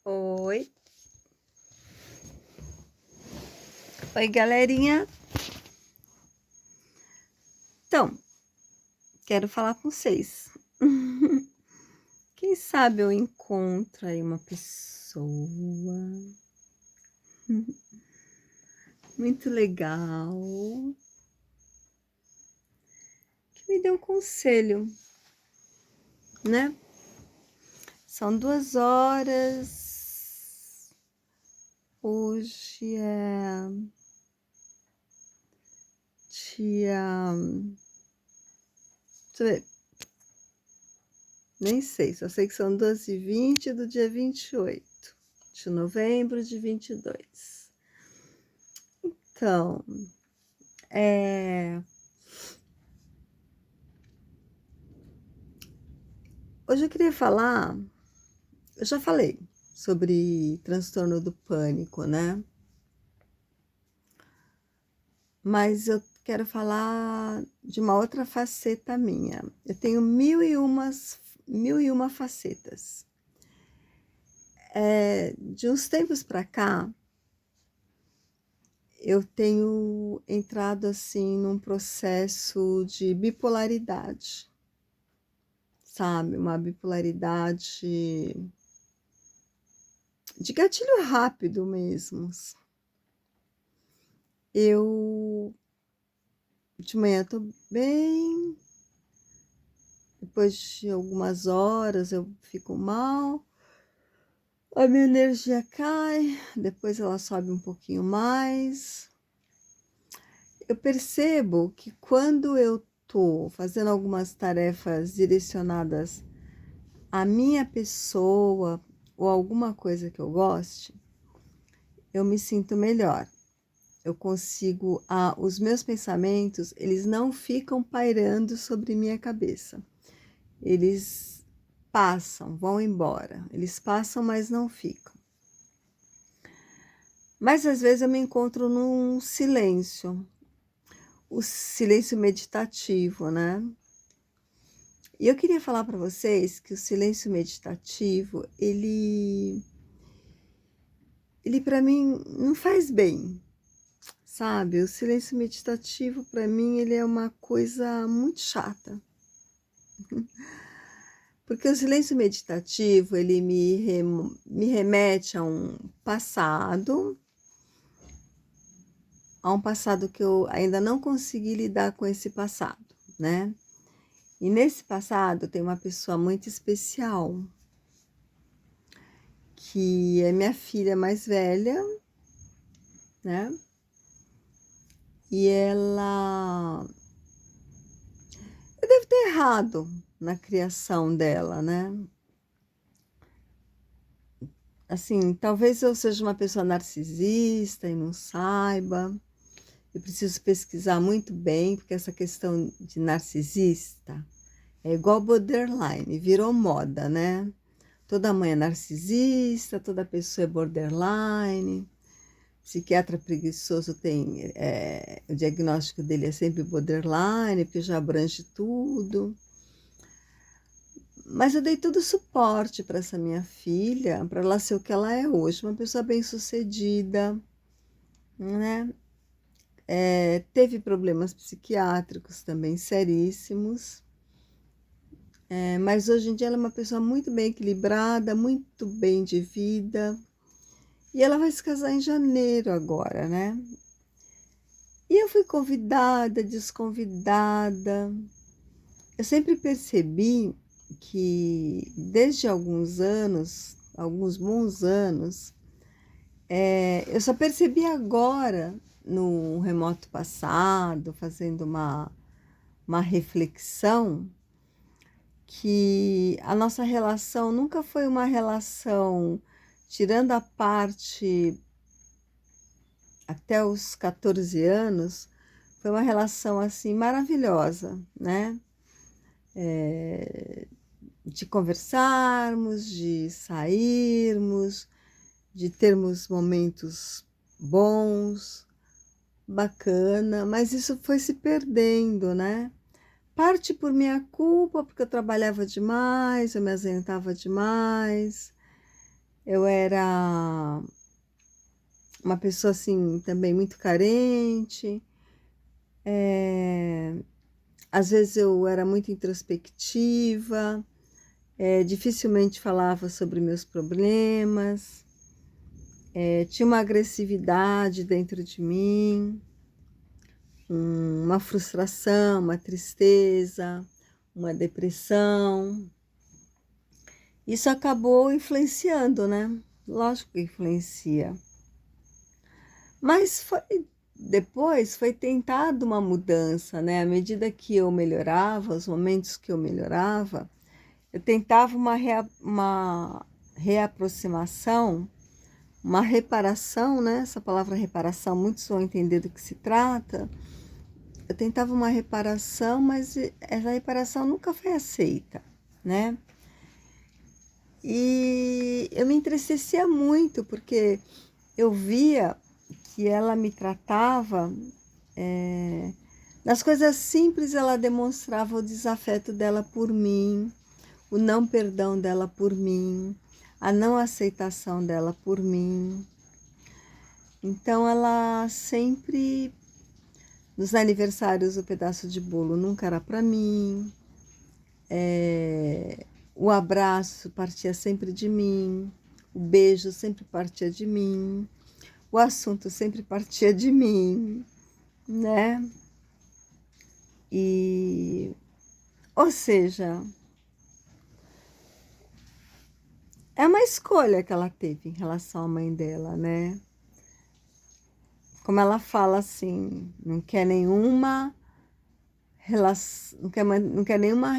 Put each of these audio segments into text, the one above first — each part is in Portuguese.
Oi, oi galerinha. Então, quero falar com vocês. Quem sabe eu encontro aí uma pessoa muito legal que me dê um conselho, né? São 2 horas. Hoje é dia. Deixa eu ver. Nem sei, só sei que são 12h20 do dia 28 de novembro de 22. Então, hoje eu queria falar, eu já falei sobre transtorno do pânico, né? Mas eu quero falar de uma outra faceta minha. Eu tenho mil e uma facetas. De uns tempos para cá, eu tenho entrado assim num processo de bipolaridade, sabe? Uma bipolaridade de gatilho rápido mesmo. Eu de manhã tô bem, depois de algumas horas eu fico mal, a minha energia cai, depois ela sobe um pouquinho mais. Eu percebo que quando eu tô fazendo algumas tarefas direcionadas à minha pessoa ou alguma coisa que eu goste, eu me sinto melhor. Eu consigo, os meus pensamentos, eles não ficam pairando sobre minha cabeça. Eles passam, vão embora. Eles passam, mas não ficam. Mas às vezes eu me encontro num silêncio, o silêncio meditativo, né? E eu queria falar para vocês que o silêncio meditativo, ele para mim não faz bem, sabe? O silêncio meditativo para mim ele é uma coisa muito chata. Porque o silêncio meditativo, ele me remete a um passado que eu ainda não consegui lidar com esse passado, né? E nesse passado tem uma pessoa muito especial, que é minha filha mais velha, né? E eu devo ter errado na criação dela, né? Assim, talvez eu seja uma pessoa narcisista e não saiba. Eu preciso pesquisar muito bem, porque essa questão de narcisista é igual borderline, virou moda, né? Toda mãe é narcisista, toda pessoa é borderline. Psiquiatra preguiçoso tem, o diagnóstico dele é sempre borderline, porque já abrange tudo. Mas eu dei todo o suporte para essa minha filha, para ela ser o que ela é hoje, uma pessoa bem-sucedida, né? Teve problemas psiquiátricos também seríssimos, mas hoje em dia ela é uma pessoa muito bem equilibrada, muito bem de vida, e ela vai se casar em janeiro agora, né? E eu fui convidada, desconvidada. Eu sempre percebi que desde alguns anos, alguns bons anos, eu só percebi agora, no remoto passado, fazendo uma reflexão, que a nossa relação nunca foi uma relação, tirando a parte até os 14 anos, foi uma relação assim maravilhosa, né? De conversarmos, de sairmos, de termos momentos bons, bacana, mas isso foi se perdendo, né? Parte por minha culpa, porque eu trabalhava demais, eu me ausentava demais, Eu era uma pessoa, assim, também muito carente. Às vezes eu era muito introspectiva, dificilmente falava sobre meus problemas, tinha uma agressividade dentro de mim, uma frustração, uma tristeza, uma depressão. Isso acabou influenciando, né? Lógico que influencia. Mas depois foi tentada uma mudança, né? À medida que eu melhorava, os momentos que eu melhorava, eu tentava uma reaproximação, uma reparação, né? Essa palavra reparação, muitos vão entender do que se trata. Eu tentava uma reparação, mas essa reparação nunca foi aceita, né? E eu me entristecia muito, porque eu via que ela me tratava, nas coisas simples ela demonstrava o desafeto dela por mim, o não perdão dela por mim, a não aceitação dela por mim. Então ela sempre, nos aniversários, o pedaço de bolo nunca era para mim, o abraço partia sempre de mim, o beijo sempre partia de mim, o assunto sempre partia de mim, né? Ou seja, é uma escolha que ela teve em relação à mãe dela, né? Como ela fala assim, não quer nenhuma relação, não quer nenhuma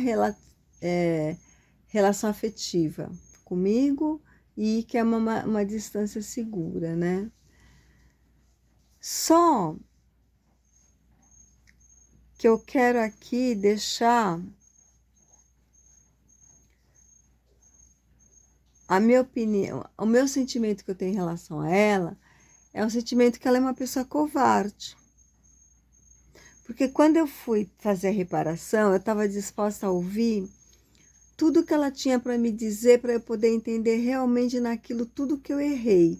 relação afetiva comigo e quer uma distância segura, né? Só que eu quero aqui deixar a minha opinião, o meu sentimento que eu tenho em relação a ela é um sentimento que ela é uma pessoa covarde. Porque quando eu fui fazer a reparação, eu estava disposta a ouvir tudo que ela tinha para me dizer, para eu poder entender realmente naquilo tudo que eu errei.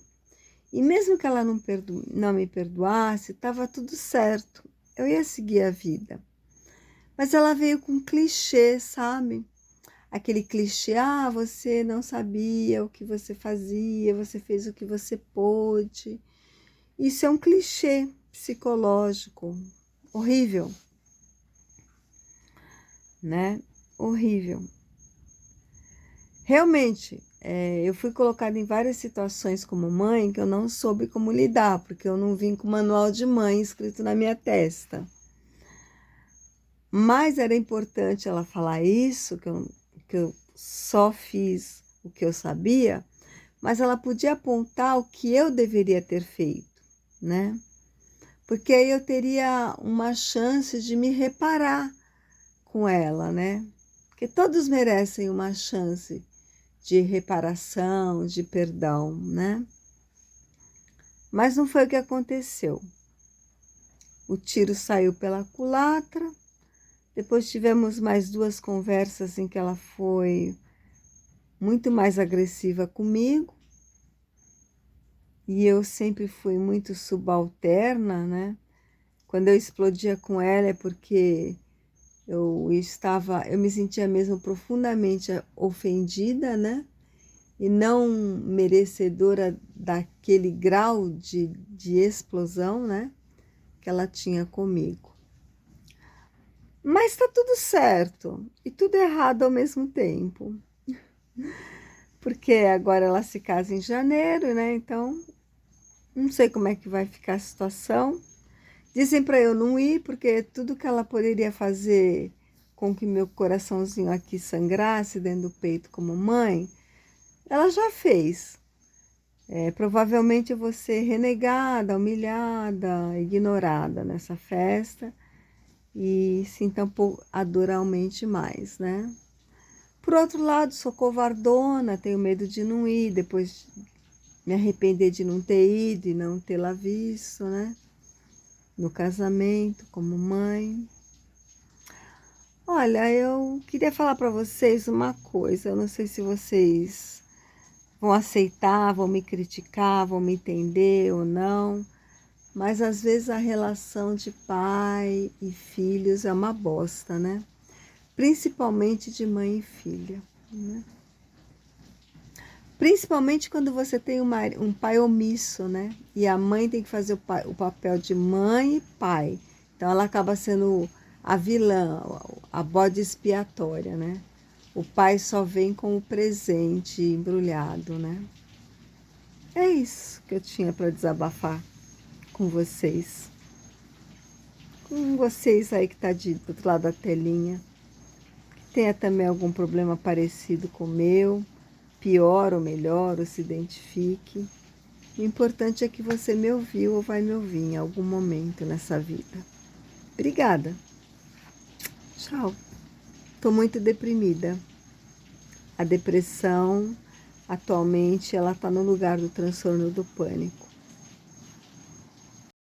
E mesmo que ela não me perdoasse, estava tudo certo. Eu ia seguir a vida. Mas ela veio com clichê, sabe? Aquele clichê, você não sabia o que você fazia, você fez o que você pôde. Isso é um clichê psicológico horrível, né? Horrível. Realmente, eu fui colocada em várias situações como mãe que eu não soube como lidar, porque eu não vim com manual de mãe escrito na minha testa. Mas era importante ela falar isso, que eu só fiz o que eu sabia, mas ela podia apontar o que eu deveria ter feito, né? Porque aí eu teria uma chance de me reparar com ela, né? Porque todos merecem uma chance de reparação, de perdão, né? Mas não foi o que aconteceu. O tiro saiu pela culatra, depois tivemos mais 2 conversas em que ela foi muito mais agressiva comigo, e eu sempre fui muito subalterna, né? Quando eu explodia com ela é porque eu me sentia mesmo profundamente ofendida, né? E não merecedora daquele grau de explosão, né? Que ela tinha comigo. Mas tá tudo certo e tudo errado ao mesmo tempo. Porque agora ela se casa em janeiro, né? Então, não sei como é que vai ficar a situação. Dizem para eu não ir, porque tudo que ela poderia fazer com que meu coraçãozinho aqui sangrasse dentro do peito como mãe, ela já fez. Provavelmente eu vou ser renegada, humilhada, ignorada nessa festa e se entampou adoralmente mais, né? Por outro lado, sou covardona, tenho medo de não ir, depois me arrepender de não ter ido e não tê-la visto, né? No casamento, como mãe. Olha, eu queria falar para vocês uma coisa, eu não sei se vocês vão aceitar, vão me criticar, vão me entender ou não. Mas às vezes a relação de pai e filhos é uma bosta, né? Principalmente de mãe e filha, né? Principalmente quando você tem um pai omisso, né? E a mãe tem que fazer o papel de mãe e pai. Então ela acaba sendo a vilã, a bode expiatória, né? O pai só vem com o presente embrulhado, né? É isso que eu tinha para desabafar com vocês. Com vocês aí que está do outro lado da telinha. Que tenha também algum problema parecido com o meu, pior ou melhor, ou se identifique. O importante é que você me ouviu ou vai me ouvir em algum momento nessa vida. Obrigada. Tchau. Estou muito deprimida. A depressão, atualmente, ela está no lugar do transtorno do pânico.